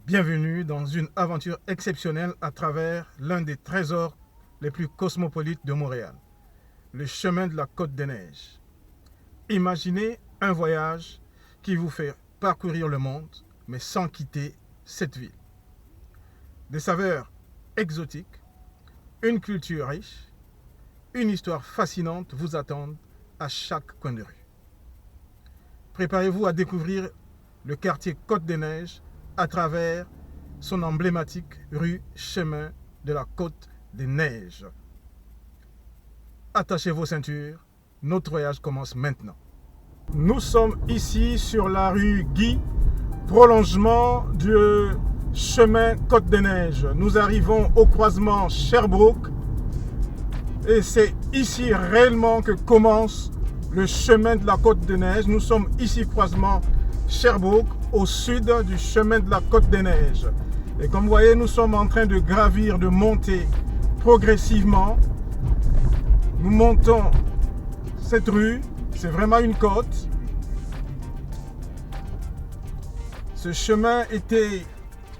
Bienvenue dans une aventure exceptionnelle à travers l'un des trésors les plus cosmopolites de Montréal, le chemin de la Côte des Neiges. Imaginez un voyage qui vous fait parcourir le monde, mais sans quitter cette ville. Des saveurs exotiques, une culture riche, une histoire fascinante vous attendent à chaque coin de rue. Préparez-vous à découvrir le quartier Côte des Neiges à travers son emblématique rue Chemin de la Côte des Neiges. Attachez vos ceintures, notre voyage commence maintenant. Nous sommes ici sur la rue Guy, prolongement du chemin Côte des Neiges. Nous arrivons au croisement Sherbrooke et c'est ici réellement que commence le chemin de la Côte des Neiges. Nous sommes ici croisement Sherbrooke, au sud du chemin de la Côte des Neiges. Et comme vous voyez, nous sommes en train de gravir, de monter progressivement. Nous montons cette rue, c'est vraiment une côte. Ce chemin était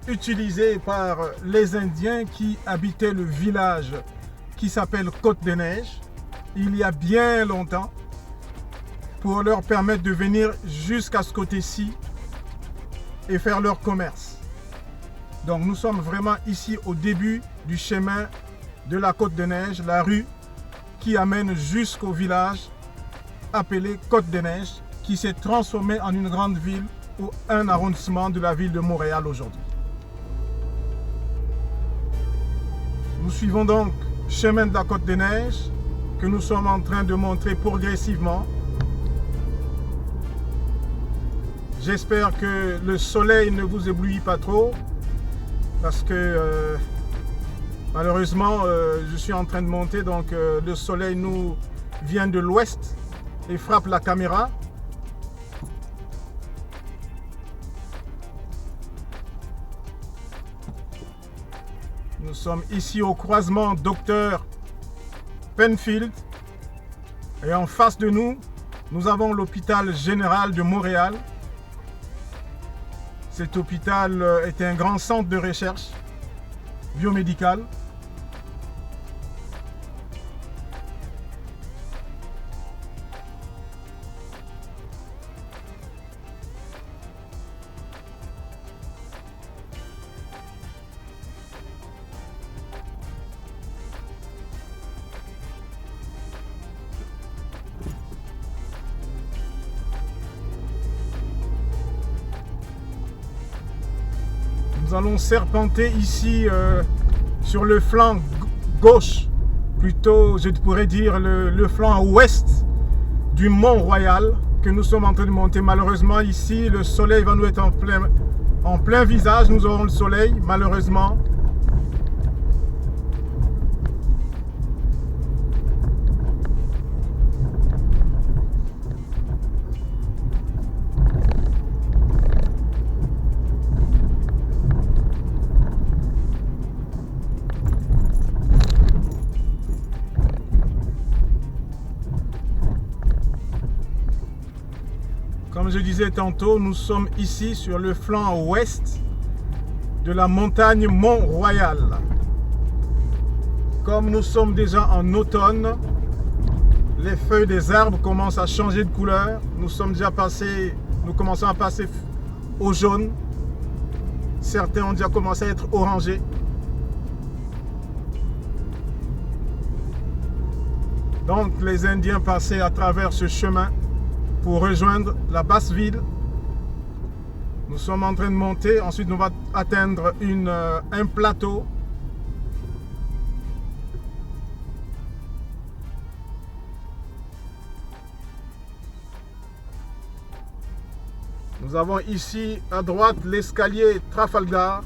utilisé par les Indiens qui habitaient le village qui s'appelle Côte des Neiges, il y a bien longtemps, pour leur permettre de venir jusqu'à ce côté-ci et faire leur commerce. Donc nous sommes vraiment ici au début du chemin de la Côte des Neiges, la rue qui amène jusqu'au village appelé Côte des Neiges, qui s'est transformé en une grande ville ou un arrondissement de la ville de Montréal aujourd'hui. Nous suivons donc le chemin de la Côte des Neiges que nous sommes en train de montrer progressivement. J'espère que le soleil ne vous éblouit pas trop parce que malheureusement je suis en train de monter, donc le soleil nous vient de l'ouest et frappe la caméra. Nous sommes ici au croisement Dr Penfield et en face de nous, nous avons l'hôpital général de Montréal. Cet hôpital est un grand centre de recherche biomédicale. Nous allons serpenter ici sur le flanc gauche, plutôt je pourrais dire le flanc ouest du Mont-Royal que nous sommes en train de monter. Malheureusement ici le soleil va nous être en plein visage, nous aurons le soleil malheureusement. Comme je disais tantôt, nous sommes ici sur le flanc ouest de la montagne Mont-Royal. Comme nous sommes déjà en automne, les feuilles des arbres commencent à changer de couleur. Nous commençons à passer au jaune. Certains ont déjà commencé à être orangés. Donc les Indiens passaient à travers ce chemin pour rejoindre la basse ville. Nous sommes en train de monter, ensuite nous allons atteindre un plateau. Nous avons ici à droite l'escalier Trafalgar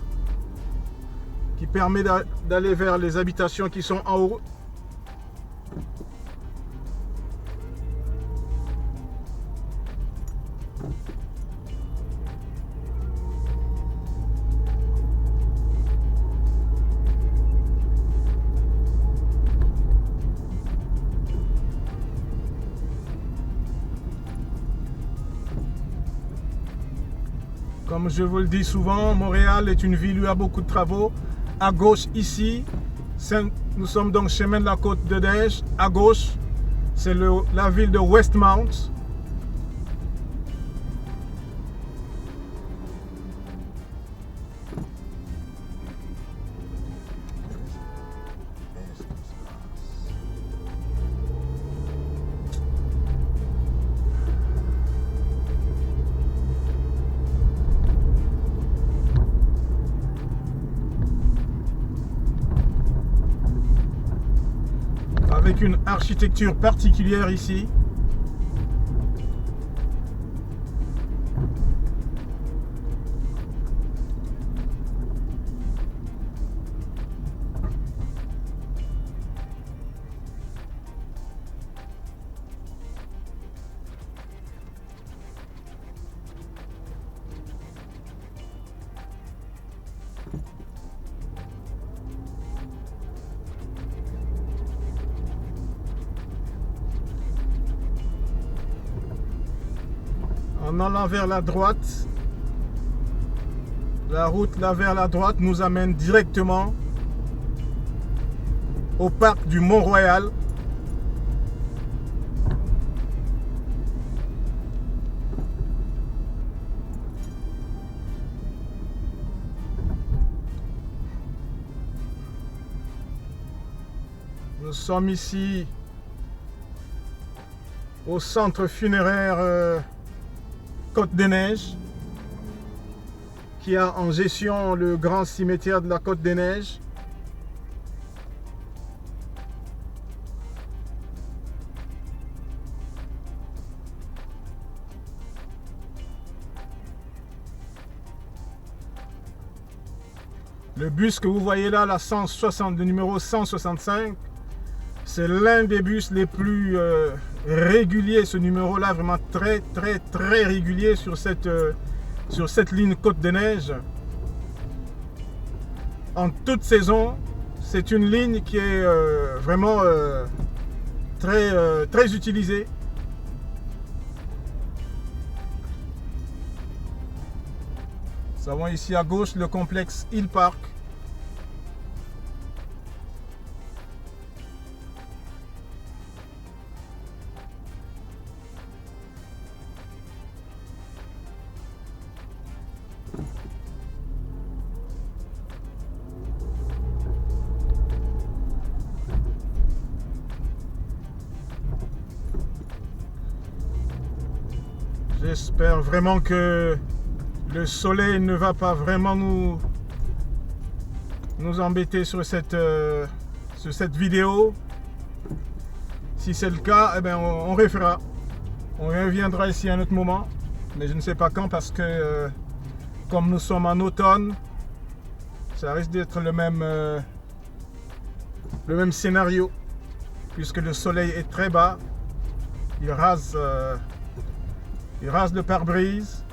qui permet d'aller vers les habitations qui sont en haut. Comme Comme je vous le dis souvent, Montréal est une ville où il y a beaucoup de travaux. À gauche ici, nous sommes donc chemin de la Côte de Neige. À gauche, c'est la ville de Westmount. Avec une architecture particulière ici. En allant vers la droite, la route là vers la droite nous amène directement au parc du Mont-Royal. Nous sommes ici au centre funéraire Côte-des-Neiges, qui a en gestion le grand cimetière de la Côte-des-Neiges. Le bus que vous voyez là, le numéro 165, c'est l'un des bus les plus réguliers, ce numéro-là, vraiment très régulier sur cette ligne Côte-des-Neiges. En toute saison, c'est une ligne qui est vraiment très utilisée. Nous avons ici à gauche le complexe Hill Park. J'espère vraiment que le soleil ne va pas vraiment nous embêter sur cette vidéo. Si c'est le cas, eh bien, on refera. On reviendra ici à un autre moment, mais je ne sais pas quand parce que comme nous sommes en automne, ça risque d'être le même scénario, puisque le soleil est très bas. Il rase le pare-brise.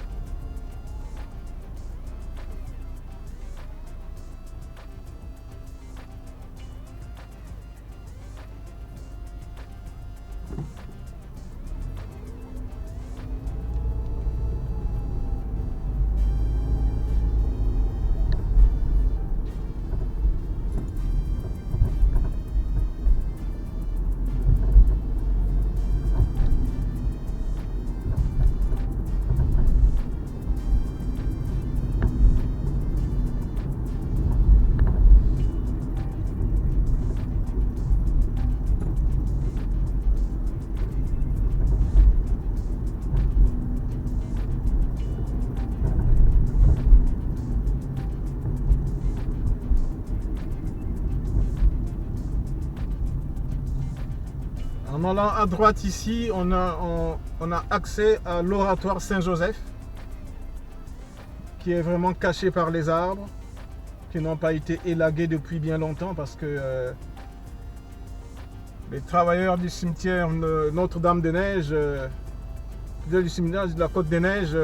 En allant à droite ici, on a accès à l'oratoire Saint-Joseph, qui est vraiment caché par les arbres, qui n'ont pas été élagués depuis bien longtemps parce que les travailleurs du cimetière Notre-Dame-des-Neiges, du cimetière de la Côte-des-Neiges,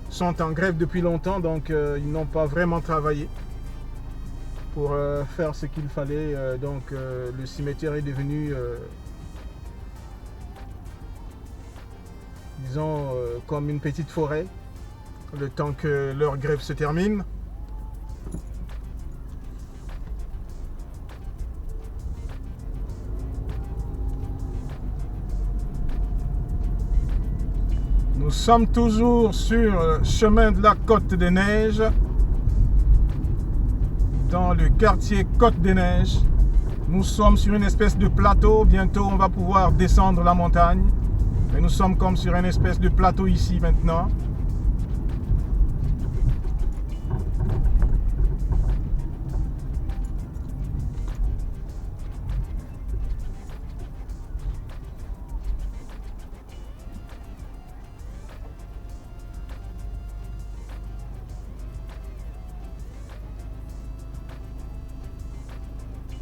sont en grève depuis longtemps, donc ils n'ont pas vraiment travaillé pour faire ce qu'il fallait. Donc le cimetière est devenu, disons, comme une petite forêt. le temps que leur grève se termine. Nous sommes toujours sur le chemin de la Côte des Neiges, dans le quartier Côte des Neiges. Nous sommes sur une espèce de plateau. Bientôt, on va pouvoir descendre la montagne. Mais nous sommes comme sur une espèce de plateau ici maintenant.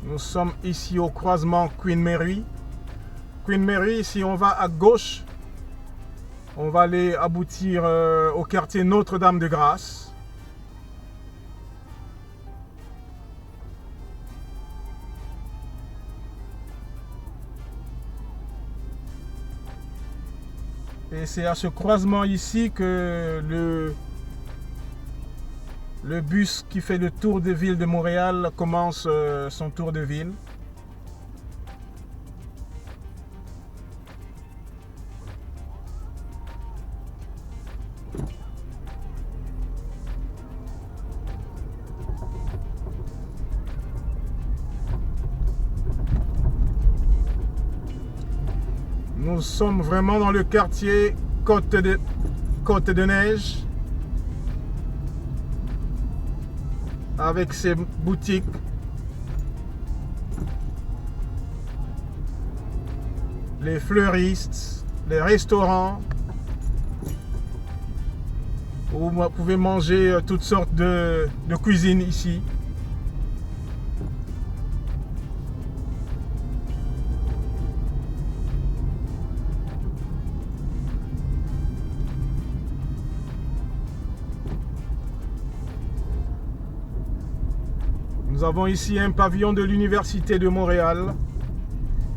Nous sommes ici au croisement Queen Mary. Queen Mary, si on va à gauche, on va aller aboutir au quartier Notre-Dame-de-Grâce. Et c'est à ce croisement ici que le bus qui fait le tour de ville de Montréal commence son tour de ville. Nous sommes vraiment dans le quartier Côte de Neige, avec ses boutiques. Les fleuristes, les restaurants, où vous pouvez manger toutes sortes de cuisine ici. Nous avons ici un pavillon de l'Université de Montréal,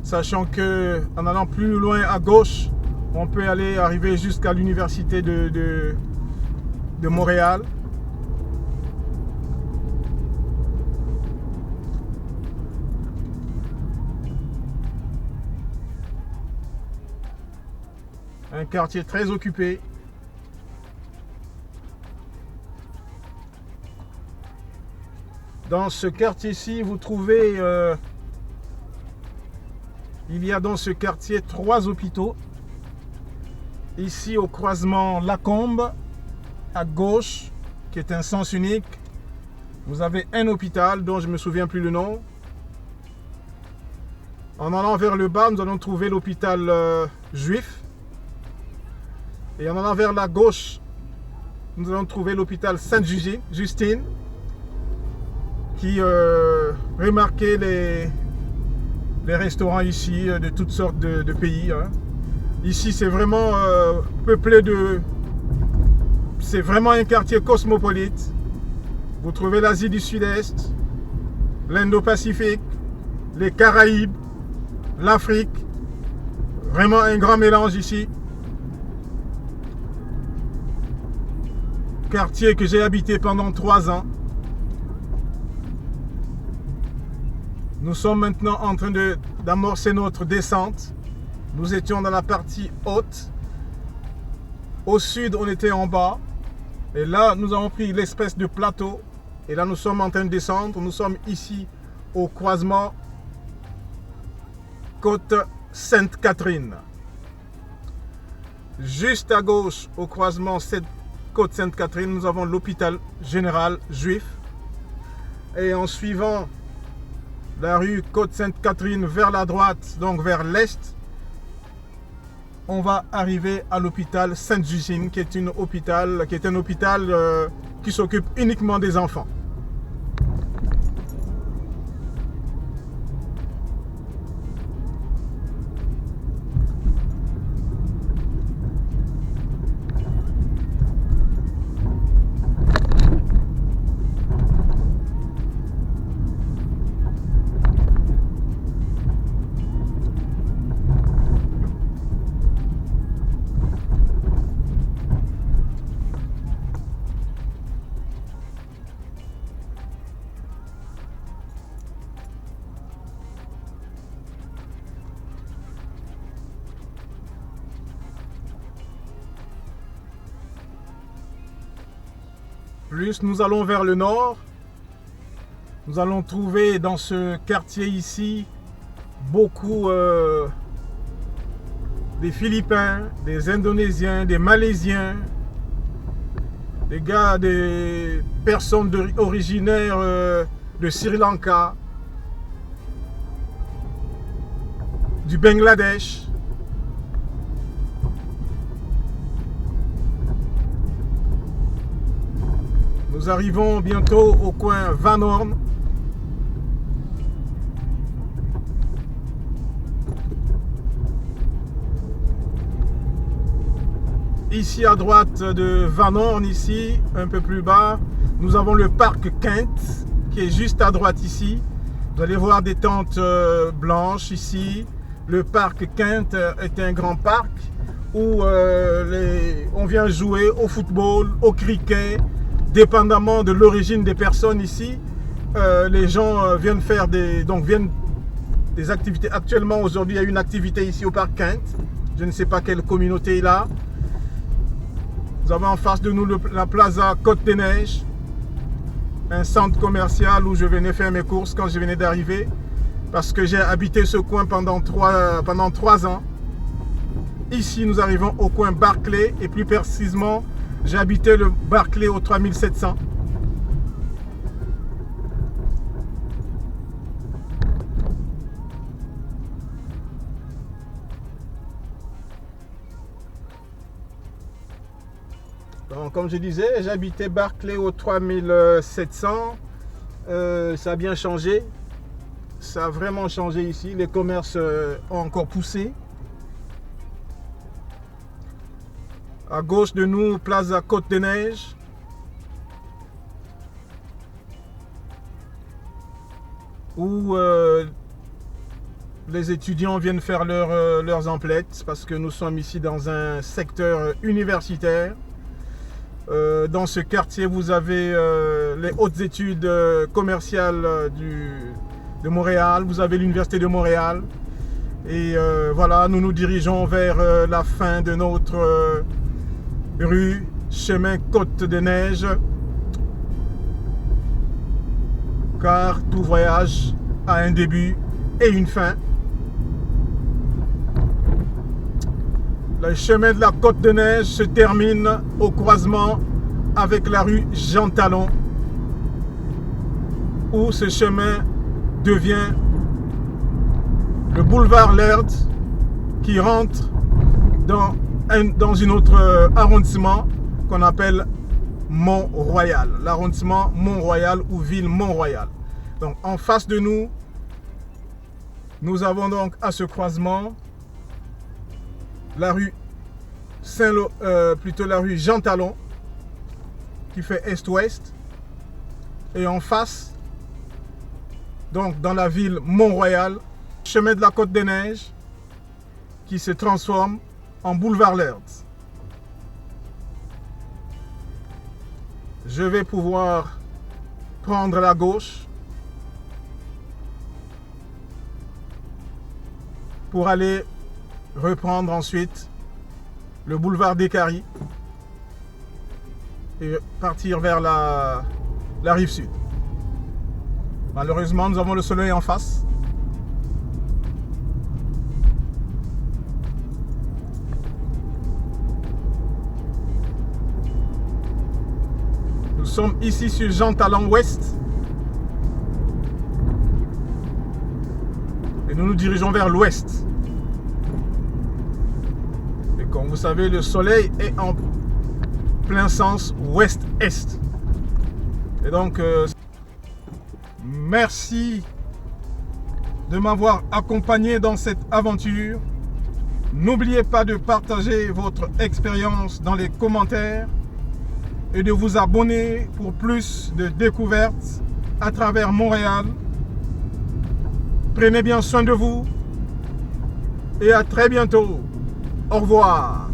sachant que en allant plus loin à gauche, on peut arriver jusqu'à l'Université de Montréal. Un quartier très occupé. Dans ce quartier-ci, vous trouvez, il y a dans ce quartier 3 hôpitaux. Ici au croisement Lacombe, à gauche, qui est un sens unique, vous avez un hôpital dont je ne me souviens plus le nom. En allant vers le bas, nous allons trouver l'hôpital juif. Et en allant vers la gauche, nous allons trouver l'hôpital Sainte-Justine, qui remarquait les restaurants ici de toutes sortes de pays. Hein. Ici, c'est vraiment peuplé de... C'est vraiment un quartier cosmopolite. Vous trouvez l'Asie du Sud-Est, l'Indo-Pacifique, les Caraïbes, l'Afrique. Vraiment un grand mélange ici. Quartier que j'ai habité pendant 3 ans. Nous sommes maintenant en train d'amorcer notre descente. Nous étions dans la partie haute. Au sud, on était en bas. Et là, nous avons pris l'espèce de plateau. Et là, nous sommes en train de descendre. Nous sommes ici au croisement Côte Sainte-Catherine. Juste à gauche, au croisement Côte Sainte-Catherine, nous avons l'hôpital général juif. Et en suivant la rue Côte Sainte-Catherine vers la droite, donc vers l'est, on va arriver à l'hôpital Sainte-Justine, qui est un hôpital qui s'occupe uniquement des enfants. Plus nous allons vers le nord, nous allons trouver dans ce quartier ici beaucoup des Philippins, des Indonésiens, des Malaisiens, des personnes originaires de Sri Lanka, du Bangladesh. Nous arrivons bientôt au coin Van Horn. Ici à droite de Van Horn, ici, un peu plus bas, nous avons le parc Kent qui est juste à droite ici. Vous allez voir des tentes blanches ici. Le parc Kent est un grand parc où on vient jouer au football, au cricket, dépendamment de l'origine des personnes ici. Les gens viennent faire des activités. Actuellement, aujourd'hui, il y a une activité ici au parc Kent. Je ne sais pas quelle communauté est là. Nous avons en face de nous la Plaza Côte-des-Neiges, un centre commercial où je venais faire mes courses quand je venais d'arriver, parce que j'ai habité ce coin pendant 3 ans. Ici, nous arrivons au coin Barclay, et plus précisément, j'ai habité le Barclay au 3700. Donc, comme je disais, j'habitais Barclay au 3700. Ça a bien changé. Ça a vraiment changé ici. Les commerces ont encore poussé. À gauche de nous, Plaza Côte-des-Neiges. Où les étudiants viennent faire leurs emplettes, parce que nous sommes ici dans un secteur universitaire. Dans ce quartier, vous avez les hautes études commerciales de Montréal. Vous avez l'Université de Montréal. Et voilà, nous nous dirigeons vers la fin de notre rue, chemin Côte-des-Neiges. Car tout voyage a un début et une fin. Le chemin de la Côte-des-Neiges se termine au croisement avec la rue Jean Talon, où ce chemin devient le boulevard Laird qui rentre dans un autre arrondissement qu'on appelle Mont-Royal, l'arrondissement Mont-Royal ou ville Mont-Royal. Donc en face de nous, nous avons donc à ce croisement la rue la rue Jean Talon qui fait est-ouest, et en face, donc dans la ville Mont-Royal, chemin de la Côte-des-Neiges qui se transforme en boulevard Laird. Je vais pouvoir prendre la gauche pour aller reprendre ensuite le boulevard des Caries et partir vers la rive sud. Malheureusement, nous avons le soleil en face. Nous sommes ici sur Jean Talon Ouest. Et nous nous dirigeons vers l'ouest. Et comme vous savez, le soleil est en plein sens ouest-est. Et donc, merci de m'avoir accompagné dans cette aventure. N'oubliez pas de partager votre expérience dans les commentaires et de vous abonner pour plus de découvertes à travers Montréal. Prenez bien soin de vous et à très bientôt. Au revoir.